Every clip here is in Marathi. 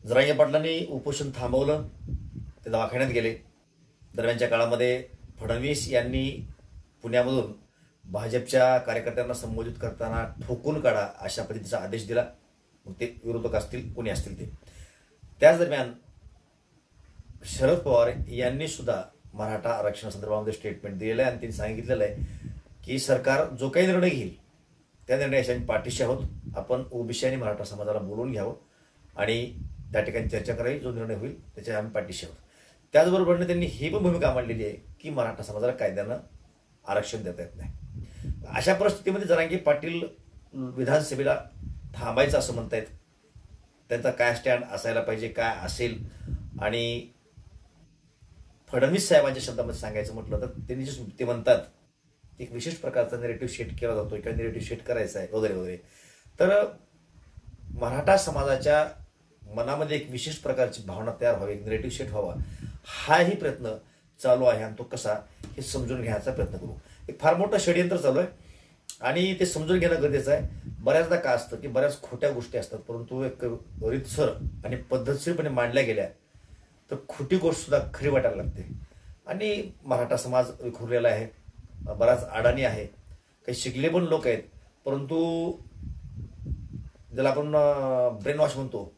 जरांगे पाटलांनी उपोषण थांबवलं, ते दवाखान्यात गेले. दरम्यानच्या काळामध्ये फडणवीस यांनी पुण्यामधून भाजपच्या कार्यकर्त्यांना संबोधित करताना ठोकून काढा अशा पद्धतीचा आदेश दिला. मग ते विरोधक असतील कोणी असतील ते. त्याच दरम्यान शरद पवार यांनी सुद्धा मराठा आरक्षणासंदर्भामध्ये स्टेटमेंट दिलेलं आहे आणि त्यांनी सांगितलेलं आहे की सरकार जो काही निर्णय घेईल त्या निर्णयाशी आम्ही पाठीशी आहोत. आपण ओबीसी आणि मराठा समाजाला बोलवून घ्यावं आणि त्या ठिकाणी चर्चा करावी. जो निर्णय होईल त्याच्या आम्ही पाठीशी आहोत. त्याचबरोबर त्यांनी ही पण भूमिका मांडलेली आहे की मराठा समाजाला कायद्यानं आरक्षण देता येत नाही. अशा परिस्थितीमध्ये जरांगे पाटील विधानसभेला थांबायचं असं म्हणतायत. त्यांचा काय स्टँड असायला पाहिजे, काय असेल, आणि फडणवीस साहेबांच्या शब्दामध्ये सांगायचं म्हटलं तर त्यांनी जे ते म्हणतात एक विशेष प्रकारचा नेरेटिव्ह सेट केला जातो किंवा नेरेटिव्ह सेट करायचा आहे वगैरे वगैरे. तर मराठा समाजाच्या मनामध्ये एक विशेष प्रकारची भावना तयार व्हावी, एक नेरेटिव्ह सेट व्हावा, हाही प्रयत्न चालू आहे. आणि तो कसा हे समजून घ्यायचा प्रयत्न करू. एक फार मोठं षडयंत्र चालू आहे आणि ते समजून घेणं गरजेचं आहे. बऱ्याचदा काय असतं की बऱ्याच खोट्या गोष्टी असतात, परंतु एक रीतसर आणि पद्धतशीरपणे मांडल्या गेल्या तर खोटी गोष्ट सुद्धा खरी वाटायला लागते. आणि मराठा समाज विखुरलेला आहे, बराच अडाणी आहे, काही शिकले पण लोक आहेत, परंतु ज्याला आपण ब्रेन वॉश म्हणतो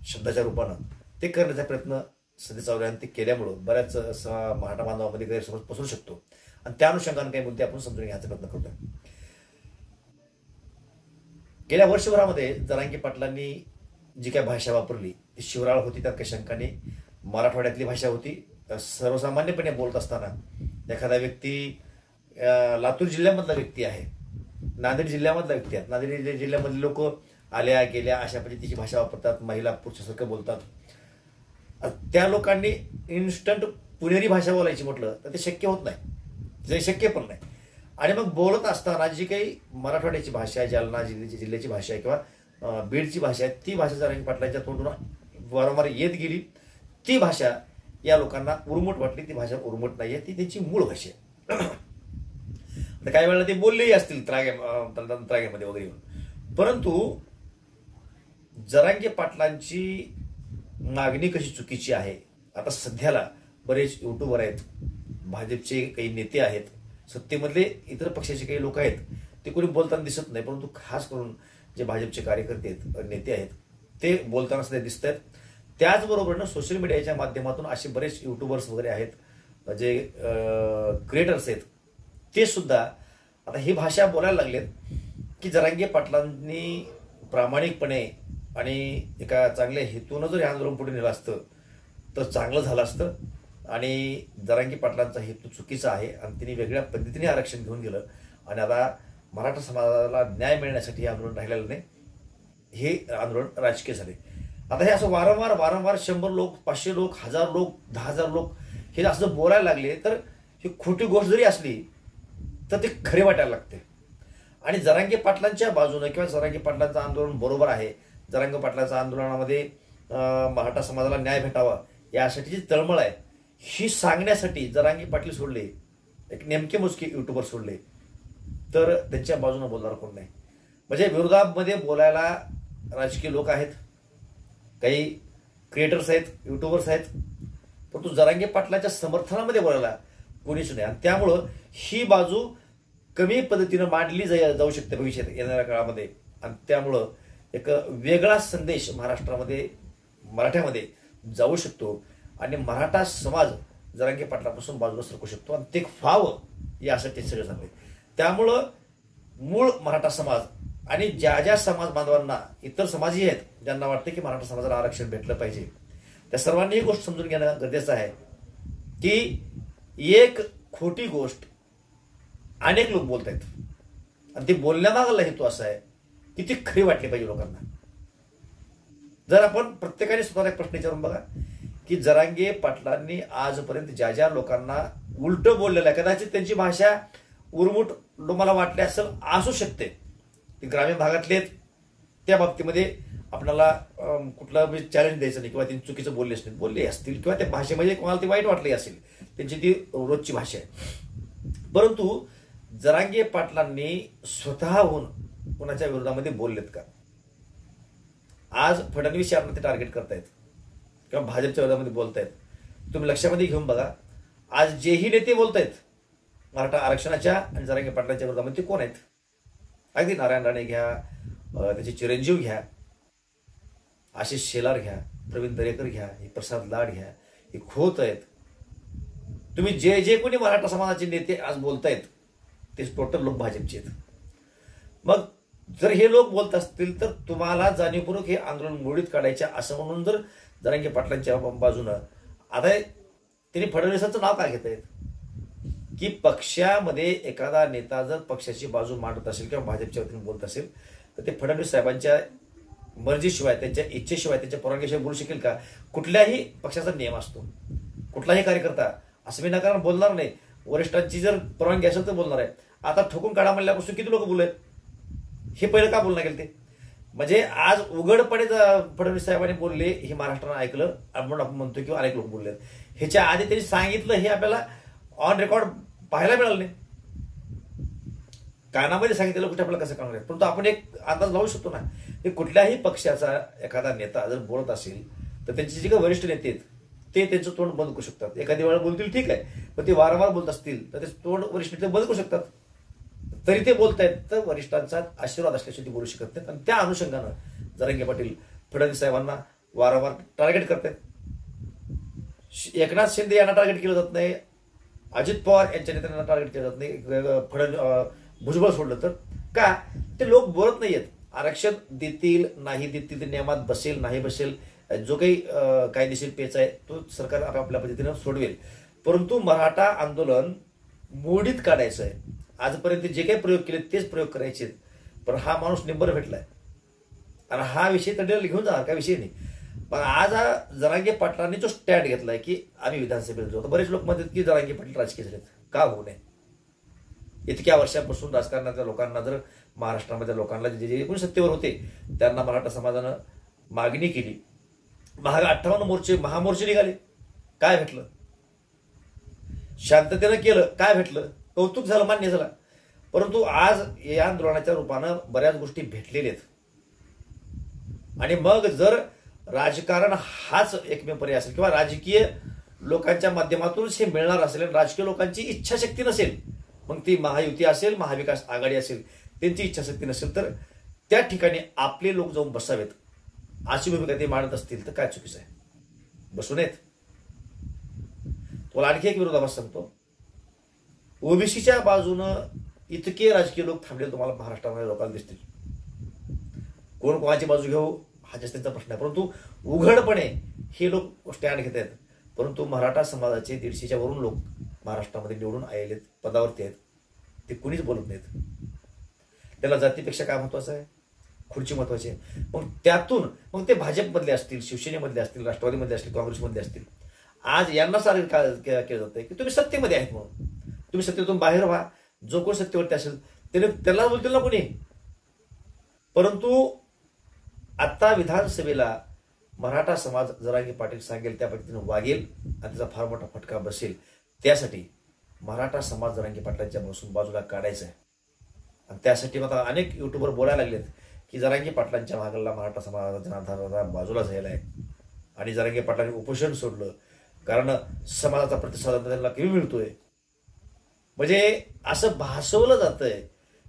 शब्दाच्या रूपानं, ते करण्याचा प्रयत्न सध्या चालू आहे. आणि ते केल्यामुळं बऱ्याच मराठा बांधवामध्ये गैरसमज पसरू शकतो. आणि त्या अनुषंगाने काही मुद्दे आपण समजून घ्यायचा प्रयत्न करतोय. गेल्या वर्षभरामध्ये जरांगे पाटलांनी जी काही भाषा वापरली ती शिवराळ होती, त्यात काही शंका नाही. मराठवाड्यातली भाषा होती. सर्वसामान्यपणे बोलत असताना एखादा व्यक्ती लातूर जिल्ह्यामधला व्यक्ती आहे, नांदेड जिल्ह्यामधला व्यक्ती आहे, नांदेड जिल्ह्यामधले लोक आल्या गेल्या अशा पद्धतीची भाषा वापरतात, महिला पुरुषासारखं बोलतात. त्या लोकांनी इन्स्टंट पुणेरी भाषा बोलायची म्हटलं तर ते शक्य होत नाही, जे शक्य पण नाही. आणि मग बोलत असताना जी काही मराठवाड्याची भाषा आहे, जालना जिल्ह्याची भाषा आहे किंवा बीडची भाषा आहे, ती भाषा जरांगे पाटलांच्या तोंडून वारंवार येत गेली. ती भाषा या लोकांना उर्मट वाटली. ती भाषा उर्मट नाहीये, ती त्यांची मूळ भाषा आहे. काही वेळेला ते बोललेही असतील त्राग्यामध्ये वगैरे. परंतु जरांगे पाटलांची मागणी कशी चुकीची आहे. आता सध्याला बरेच युट्यूबर आहेत, भाजपचे काही नेते आहेत, सत्तेमधले इतर पक्षाचे काही लोक आहेत, ते कोणी बोलताना दिसत नाही, परंतु खास करून जे भाजपचे कार्यकर्ते आहेत, नेते आहेत, ते बोलताना सध्या दिसत आहेत. त्याचबरोबर सोशल मीडियाच्या माध्यमातून असे बरेच युट्यूबर्स वगैरे आहेत, जे क्रिएटर्स आहेत, ते सुद्धा आता ही भाषा बोलायला लागलेत की जरांगे पाटलांनी प्रामाणिकपणे आणि एका चांगल्या हेतूनं जर हे आंदोलन पुढे नेलं असतं तर चांगलं झालं असतं. आणि जरांगे पाटलांचा हेतू चुकीचा आहे आणि त्यांनी वेगळ्या पद्धतीने आरक्षण घेऊन गेलं आणि आता मराठा समाजाला न्याय मिळण्यासाठी हे आंदोलन राहिलेलं नाही, हे आंदोलन राजकीय झाले. आता हे असं वारंवार 100 लोक, 500 लोक, 1000 लोक, 10,000 लोक हे असं बोलायला लागले तर ही खोटी गोष्ट जरी असली तर ते खरे वाटायला लागते. आणि जरांगे पाटलांच्या बाजूने किंवा जरांगे पाटलांचं आंदोलन बरोबर आहे, जरांगे पाटलांच्या आंदोलनामध्ये मराठा समाजाला न्याय भेटावा यासाठी जी तळमळ आहे ही सांगण्यासाठी जरांगे पाटील सोडले, एक नेमके मोजके युट्यूबर सोडले, तर त्यांच्या बाजूने बोलणार कोण नाही. म्हणजे विरोधामध्ये बोलायला राजकीय लोक आहेत, काही क्रिएटर्स आहेत, युट्यूबर्स आहेत, परंतु जरांगे पाटलांच्या समर्थनामध्ये बोलायला कोणीच नाही. आणि त्यामुळं ही बाजू कमी पद्धतीनं मांडली जाऊ शकते भविष्यात येणाऱ्या काळामध्ये. आणि त्यामुळं एक वेगळा संदेश महाराष्ट्रामध्ये, मराठ्यामध्ये जाऊ शकतो आणि मराठा समाज जरांगे पाटलापासून बाजूला सरकू शकतो आणि ते व्हावं यासाठी सगळं सांगते. त्यामुळं मूळ मराठा समाज आणि ज्या समाज बांधवांना, इतर समाजही आहेत ज्यांना वाटतं की मराठा समाजाला आरक्षण भेटलं पाहिजे, त्या सर्वांनी ही गोष्ट समजून घेणं गरजेचं आहे की एक खोटी गोष्ट अनेक लोक बोलत आहेत आणि ती बोलण्यामागला हेतू असा आहे की ती खरी वाटली पाहिजे लोकांना. जर आपण प्रत्येकाने स्वतःला एक प्रश्न विचारून बघा की जरांगे पाटलांनी आजपर्यंत ज्या लोकांना उलट बोललेलं आहे, कदाचित त्यांची भाषा उर्मुट तुम्हाला वाटली असेल, असू शकते, ती ग्रामीण भागातले त्या बाबतीमध्ये आपल्याला कुठलं चॅलेंज द्यायचं नाही किंवा त्यांनी चुकीचं बोलले असतील किंवा त्या भाषेमध्ये कोणाला ती वाईट वाटली असेल, त्यांची ती रोजची भाषा आहे. परंतु जरांगे पाटलांनी स्वतःहून कोणाच्या विरोधामध्ये बोललेत का? आज फडणवीस यांना ते टार्गेट करतायत किंवा भाजपच्या विरोधामध्ये बोलतायत. तुम्ही लक्षामध्ये घेऊन बघा, आज जेही नेते बोलतायत मराठा आरक्षणाच्या आणि जरांगे पाटलांच्या विरोधामध्ये ते कोण आहेत? अगदी नारायण राणे घ्या, त्याचे चिरंजीव घ्या, आशिष शेलार घ्या, प्रवीण दरेकर घ्या, हे प्रसाद लाड घ्या, हे खोत आहेत. तुम्ही जे जे कोणी मराठा समाजाचे नेते आज बोलतायत ते टोटल लोक भाजपचे आहेत. मग जर हे लोक बोलत असतील तर तुम्हाला जाणीवपूर्वक हे आंदोलन मोडीत काढायचे असं म्हणून जर जरांगे पाटलांच्या बाजूनं आता त्यांनी फडणवीसांचं नाव का घेत आहेत की पक्षामध्ये एखादा नेता जर पक्षाची बाजू मांडत असेल किंवा भाजपच्या वतीने बोलत असेल तर ते फडणवीस साहेबांच्या मर्जीशिवाय, त्यांच्या इच्छेशिवाय, त्यांच्या परवानगीशिवाय बोलू शकेल का? कुठल्याही पक्षाचा नियम असतो. कुठलाही कार्यकर्ता असं विनाकारण बोलणार नाही. वरिष्ठांची जर परवानगी असेल तर बोलणार आहे. आता ठोकून काढा म्हणल्यापासून किती लोक बोललेत? हे पहिलं का बोलणं गेलं ते? म्हणजे आज उघडपणे फडणवीस साहेबांनी बोलले हे महाराष्ट्रानं ऐकलं म्हणून आपण म्हणतो किंवा अनेक लोक बोललेत. ह्याच्या आधी त्यांनी सांगितलं हे आपल्याला ऑन रेकॉर्ड पाहायला मिळालं नाही. कानामध्ये सांगितलेलं कुठे आपल्याला कसं कळणार आहे? परंतु आपण एक अंदाज लावू शकतो ना की कुठल्याही पक्षाचा एखादा नेता जर बोलत असेल तर त्यांचे जे काही वरिष्ठ नेते आहेत ते त्यांचं तोंड बंद करू शकतात. एखादी वेळा बोलतील ठीक आहे, पण ते वारंवार बोलत असतील तर ते तोंड वरिष्ठ नेते बंद करू शकतात. तरी ते बोलतायत तर वरिष्ठांचा आशीर्वाद असल्याशिवाय ते बोलू शकत नाहीत. आणि त्या अनुषंगानं जरांगे पाटील फडणवीस साहेबांना वारंवार टार्गेट करतात. एकनाथ शिंदे यांना टार्गेट केलं जात नाही, अजित पवार यांच्या नेत्यांना टार्गेट केलं जात नाही. भुजबळ सोडलं तर का? ते लोक बोलत नाहीयेत. आरक्षण देतील नाही देतील, ते नियमात बसेल नाही बसेल, जो काही कायदेशीर पेच आहे तो सरकार आपल्या पद्धतीनं सोडवेल. परंतु मराठा आंदोलन मोडीत काढायचं आहे. आजपर्यंत जे काही प्रयोग केले तेच प्रयोग करायचे. पण हा माणूस निंबर भेटलाय आणि हा विषय तडीला घेऊन जाणार, काय विषय नाही. पण आज जरांगे पाटलांनी जो स्टँड घेतलाय की आम्ही विधानसभेला जाऊ, बरेच लोक म्हणतात की जरांगे पाटील राजकीय झालेत. का होऊ नये? इतक्या वर्षांपासून राजकारणातल्या लोकांना, जर महाराष्ट्रामधल्या लोकांना जे कोणी सत्तेवर होते त्यांना मराठा समाजानं मागणी केली, 58 मोर्चे महामोर्चे निघाले, काय भेटलं? शांततेनं केलं, काय भेटलं? कौतुक झालं, मान्य झालं. परंतु आज या आंदोलनाच्या रूपानं बऱ्याच गोष्टी भेटलेल्या आहेत. आणि मग जर राजकारण हाच एकमेव पर्याय असेल किंवा राजकीय लोकांच्या माध्यमातूनच हे मिळणार असेल आणि राजकीय लोकांची इच्छाशक्ती नसेल, मग ती महायुती असेल, महाविकास आघाडी असेल, त्यांची इच्छाशक्ती नसेल तर त्या ठिकाणी आपले लोक जाऊन बसावेत अशी भूमिका ते मांडत असतील तर काय चुकीचं आहे? बसू नयेत. तुला आणखी एक विरोधाभास सांगतो. ओबीसीच्या बाजूनं इतके राजकीय लोक थांबले तुम्हाला महाराष्ट्रामध्ये लोकांना दिसतील. कोण कोणाची बाजू घेऊ हा जास्त त्यांचा प्रश्न आहे. परंतु उघडपणे हे लोक स्टँड घेत आहेत. परंतु मराठा समाजाचे 150च्या वरून लोक महाराष्ट्रामध्ये निवडून आलेले पदावरती आहेत, ते कुणीच बोलत नाहीत. त्याला जातीपेक्षा काय महत्वाचं आहे? खुर्ची महत्वाची आहे. मग त्यातून मग ते भाजपमधले असतील, शिवसेनेमधले असतील, राष्ट्रवादीमधले असतील, काँग्रेसमधले असतील, आज यांना सारं केलं जातंय की तुम्ही सत्तेमध्ये आहेत म्हणून तुम्ही सत्तेतून बाहेर व्हा. जो कोण सत्तेवरती असेल त्याला बोलतील ना कोणी. परंतु आता विधानसभेला मराठा समाज जरांगे पाटील सांगेल त्या पद्धतीने वागेल आणि त्याचा फार मोठा फटका बसेल. त्यासाठी मराठा समाज जरांगे पाटलांच्या बाजूला काढायचा आहे. आणि त्यासाठी आता अनेक युट्यूबर बोलायला लागलेत की जरांगे पाटलांच्या मागला मराठा समाजाचा बाजूला जायला आहे आणि जरांगे पाटलांनी उपोषण सोडलं कारण समाजाचा प्रतिसाद त्यांना कमी मिळतोय. म्हणजे असं भासवलं जातंय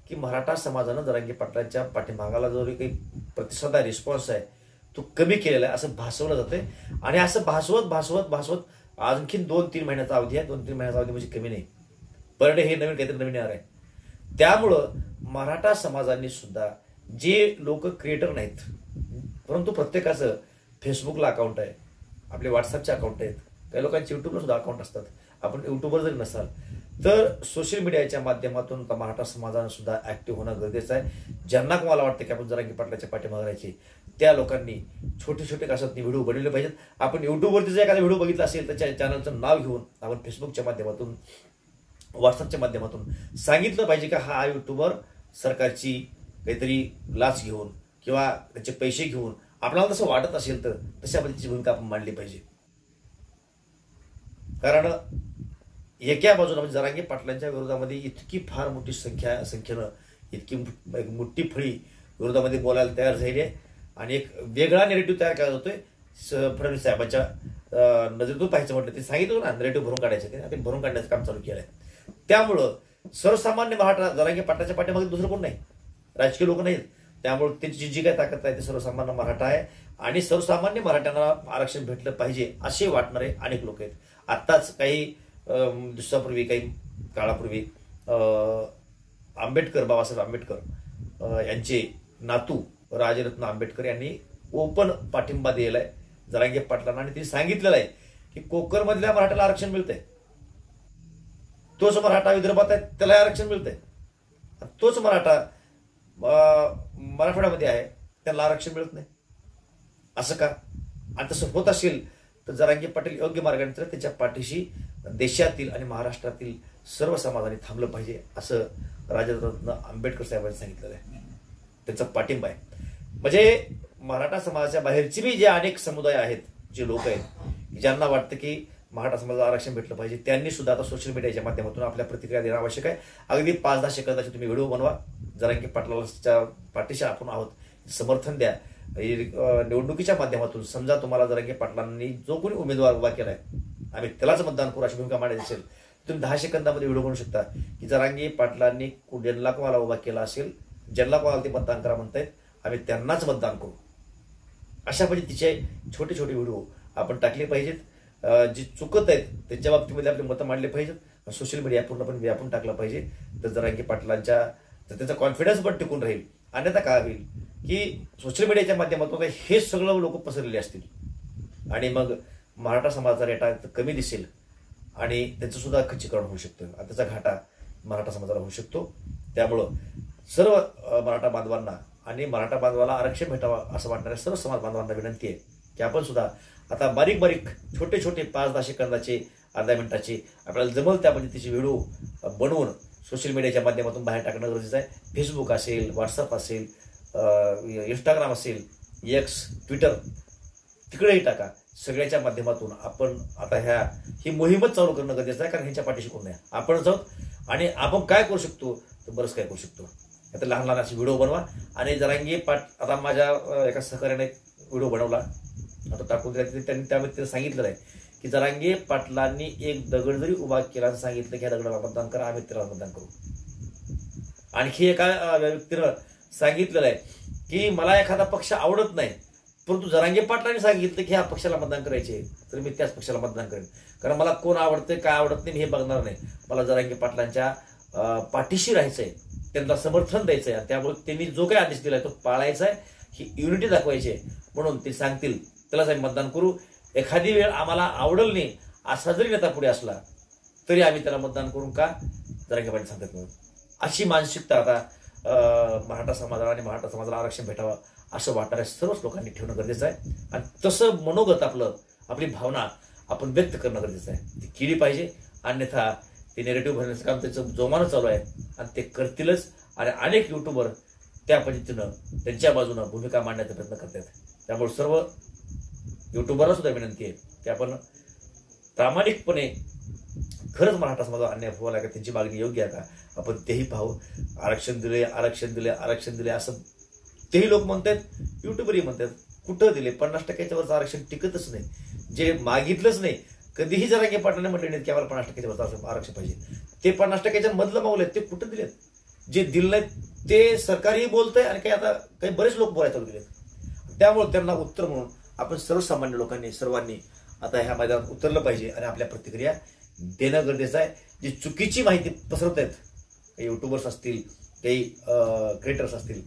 की मराठा समाजानं जरांगे पाटलांच्या पाठीमागाला जो काही प्रतिसाद आहे, रिस्पॉन्स आहे तो कमी केलेला आहे असं भासवलं जातंय. आणि असं भासवत आणखीन 2-3 महिन्याचा अवधी आहे. 2-3 महिन्याचा अवधी म्हणजे कमी नाही. पर डे हे नवीन काहीतरी नवीन येणार आहे. त्यामुळं मराठा समाजांनी सुद्धा जे लोक क्रिएटर नाहीत, परंतु प्रत्येकाचं फेसबुकला अकाउंट आहे, आपले व्हॉट्सअपचे अकाउंट आहेत, काही लोकांचे युट्यूबला सुद्धा अकाउंट असतात. आपण युट्यूबवर जरी नसाल तर सोशल मीडियाच्या माध्यमातून मराठा समाजानं सुद्धा ऍक्टिव्ह होणं गरजेचं आहे. ज्यांना कोणाला वाटतं की आपण जरांगे पाटलाच्या पाठीमागे राहायचे त्या लोकांनी छोटे छोटे कशात व्हिडिओ बनवले पाहिजेत. आपण युट्यूबवरती जर एखादा व्हिडिओ बघितला असेल तर चॅनलचं नाव घेऊन आपण फेसबुकच्या माध्यमातून, व्हॉट्सअपच्या माध्यमातून सांगितलं पाहिजे का हा युट्यूबर सरकारची काहीतरी लाच घेऊन किंवा त्याचे पैसे घेऊन आपल्याला तसं वाटत असेल तर तशा पद्धतीची भूमिका आपण मांडली पाहिजे. कारण एका बाजूला म्हणजे जरांगे पाटलांच्या विरोधामध्ये इतकी फार मोठी संख्येनं इतकी मोठी फळी विरोधामध्ये बोलायला तयार झाली आहे. आणि एक वेगळा नेरेटिव्ह तयार केला जातोय. फडणवीस साहेबांच्या नजरेतून पाहायचं म्हटलं ते सांगितलं ना, नेरेटिव्ह भरून काढायचं ते भरून काढण्याचं काम चालू केलं आहे. त्यामुळं सर्वसामान्य मराठा जरांगे पाटलाच्या पाठीमागे दुसरं कोण नाही, राजकीय लोक नाहीत. त्यामुळे त्यांची जी काय ताकद आहे ते सर्वसामान्य मराठा आहे आणि सर्वसामान्य मराठ्यांना आरक्षण भेटलं पाहिजे असे वाटणारे अनेक लोक आहेत. आत्ताच काही दिवसापूर्वी काही काळापूर्वी आंबेडकर, बाबासाहेब आंबेडकर यांचे नातू राजरत्न आंबेडकर यांनी ओपन पाठिंबा दिलेला आहे जरांगे पाटलांना आणि त्यांनी सांगितलेलं आहे की कोकणमधल्या मराठ्याला आरक्षण मिळतंय, तोच मराठा विदर्भात आहे त्याला आरक्षण मिळतंय, तोच मराठा मराठवाड्यामध्ये आहे त्याला आरक्षण मिळत नाही. असं का? आणि तसं होत असेल तर जरांगे पाटील योग्य मार्गाने त्याच्या पाठीशी देशातील आणि महाराष्ट्रातील सर्व समाजाने थांबलं पाहिजे असं राजरत्न आंबेडकर साहेबांनी सांगितलेलं आहे. त्यांचा पाठिंबा आहे. म्हणजे मराठा समाजाच्या बाहेरची बी जे अनेक समुदाय आहेत, जे लोक आहेत ज्यांना वाटतं की मराठा समाजाला आरक्षण भेटलं पाहिजे, त्यांनी सुद्धा आता सोशल मीडियाच्या माध्यमातून आपल्या प्रतिक्रिया देणं आवश्यक आहे. अगदी 5-10 सेकंदाचे तुम्ही व्हिडिओ बनवा, जरांगे पाटलाच्या पाठीशी आपण आहोत, समर्थन द्या. निवडणुकीच्या माध्यमातून समजा तुम्हाला जरांगे पाटलांनी जो कोणी उमेदवार उभा केलाय आम्ही त्यालाच मतदान करू अशी भूमिका मांडायची असेल, तुम्ही 10 सेकंदामध्ये व्हिडिओ बनवू शकता की जरांगे पाटलांनी ज्यांना कोणाला उभा केला असेल, ज्यांना कोणाला ते मतदान करा म्हणतायत, आम्ही त्यांनाच मतदान करू. अशा पद्धतीचे छोटे छोटे व्हिडिओ आपण टाकले पाहिजेत. जी चुकत आहेत त्यांच्या बाबतीमध्ये आपले मतं मांडले पाहिजेत. सोशल मीडिया पूर्णपणे व्यापून टाकला पाहिजे. तर जरांगे पाटलांच्या त्याचा कॉन्फिडन्स पण टिकून राहील. अन्यथा काय होईल की सोशल मीडियाच्या माध्यमातून हे सगळं लोक पसरलेले असतील आणि मग मराठा समाजाचा रेटा कमी दिसेल आणि त्यांचं सुद्धा खच्चीकरण होऊ शकतं. त्याचा घाटा मराठा समाजाला होऊ शकतो. त्यामुळं सर्व मराठा बांधवांना आणि मराठा बांधवाला आरक्षण भेटावं असं वाटणाऱ्या सर्व समाज बांधवांना विनंती आहे की आपण सुद्धा आता बारीक बारीक छोटे छोटे 5-10 सेकंदाचे, अर्ध्या मिनिटाचे आपल्याला जमल त्या पद्धतीचे व्हिडिओ बनवून सोशल मीडियाच्या माध्यमातून बाहेर टाकणं गरजेचं आहे. फेसबुक असेल, व्हॉट्सअप असेल, इंस्टाग्राम असेल, एक्स, ट्विटर तिकडेही टाका. सगळ्याच्या माध्यमातून आपण आता ही मोहीमच चालू करणं गरजेचं आहे. कारण ह्यांच्या पाठीशी कोण नाही, आपण जाऊ आणि आपण काय करू शकतो तर बरंच काय करू शकतो. आता लहान लहान असे व्हिडिओ बनवा आणि जरांगे आता माझ्या एका सहकार्याने व्हिडिओ बनवला आता टाकून दिला, त्यांनी त्यामध्ये सांगितलेलं आहे की जरांगे पाटलांनी एक दगड जरी उभा केला तर सांगितलं की या दगडाला मतदान करा, आम्ही त्याला मतदान करू. आणखी एका व्यक्तीनं सांगितलेलं आहे की मला एखादा पक्ष आवडत नाही, परंतु जरांगे पाटलांनी सांगितलं की ह्या पक्षाला मतदान करायचे तर मी त्याच पक्षाला मतदान करेन. कारण मला कोण आवडतंय काय आवडत नाही हे बघणार नाही. मला जरांगे पाटलांच्या पाठीशी राहायचंय, त्यांना समर्थन द्यायचंय. त्यामुळे त्यांनी जो काही आदेश दिलाय तो पाळायचा आहे, ही युनिटी दाखवायची आहे. म्हणून ते सांगतील त्यालाच आम्ही मतदान करू. एखादी वेळ आम्हाला आवडल नाही असा जरी नेता पुढे असला तरी आम्ही त्याला मतदान करून का जरांगे पाटील सांगतात म्हणून. अशी मानसिकता आता मराठा समाजाला आणि मराठा समाजाला आरक्षण भेटावं असं वाटणाऱ्या सर्वच लोकांनी ठेवणं गरजेचं आहे. आणि तसं मनोगत आपली भावना आपण व्यक्त करणं गरजेचं आहे. ती केली पाहिजे. अन्यथा ते नेरेटिव्ह भरण्याचं काम त्याचं जोमानं चालू आहे आणि ते करतीलच. आणि अनेक युट्यूबर त्या पद्धतीनं त्यांच्या बाजूनं भूमिका मांडण्याचा प्रयत्न करतात. त्यामुळे सर्व युट्यूबरला सुद्धा विनंती आहे की आपण प्रामाणिकपणे खरंच मराठा समाजाला अन्याय व्हावा लागेल, त्यांची मागणी योग्य आहे का आपण तेही पाहू. आरक्षण दिले आरक्षण दिले आरक्षण दिले असं तेही लोक म्हणतात, युट्यूबरही म्हणतात. कुठं दिले? 50%च्या वरचं आरक्षण टिकतच नाही. जे मागितलंच नाही, कधीही जरांगे पाटलांनी म्हटले नाहीत की आम्हाला 50%च्या वरचं आरक्षण पाहिजे. ते 50%च्या मधलं मावलेत ते कुठं दिलेत? जे दिलं नाहीत ते सरकारही बोलतंय आणि काही बरेच लोक बोलायला चालू केलेत. त्यामुळे त्यांना उत्तर म्हणून आपण सर्वसामान्य लोकांनी सर्वांनी आता ह्या मैदानात उतरलं पाहिजे आणि आपल्या प्रतिक्रिया देणं गरजेचं आहे. जी चुकीची माहिती पसरत आहेत, काही युट्यूबर्स असतील, काही क्रिएटर्स असतील,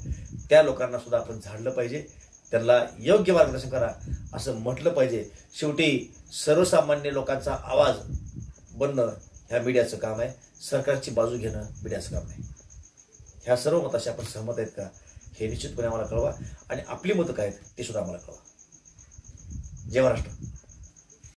त्या लोकांना सुद्धा आपण झाडलं पाहिजे. त्यांना योग्य मार्गदर्शन करा असं म्हटलं पाहिजे. शेवटी सर्वसामान्य लोकांचा आवाज बनणं ह्या मीडियाचं काम आहे. सरकारची बाजू घेणं मीडियाचं काम नाही. ह्या सर्व मताशी आपण सहमत आहेत का हे निश्चितपणे आम्हाला कळवा आणि आपली मतं काय आहेत ते सुद्धा आम्हाला कळवा. जय महाराष्ट्र.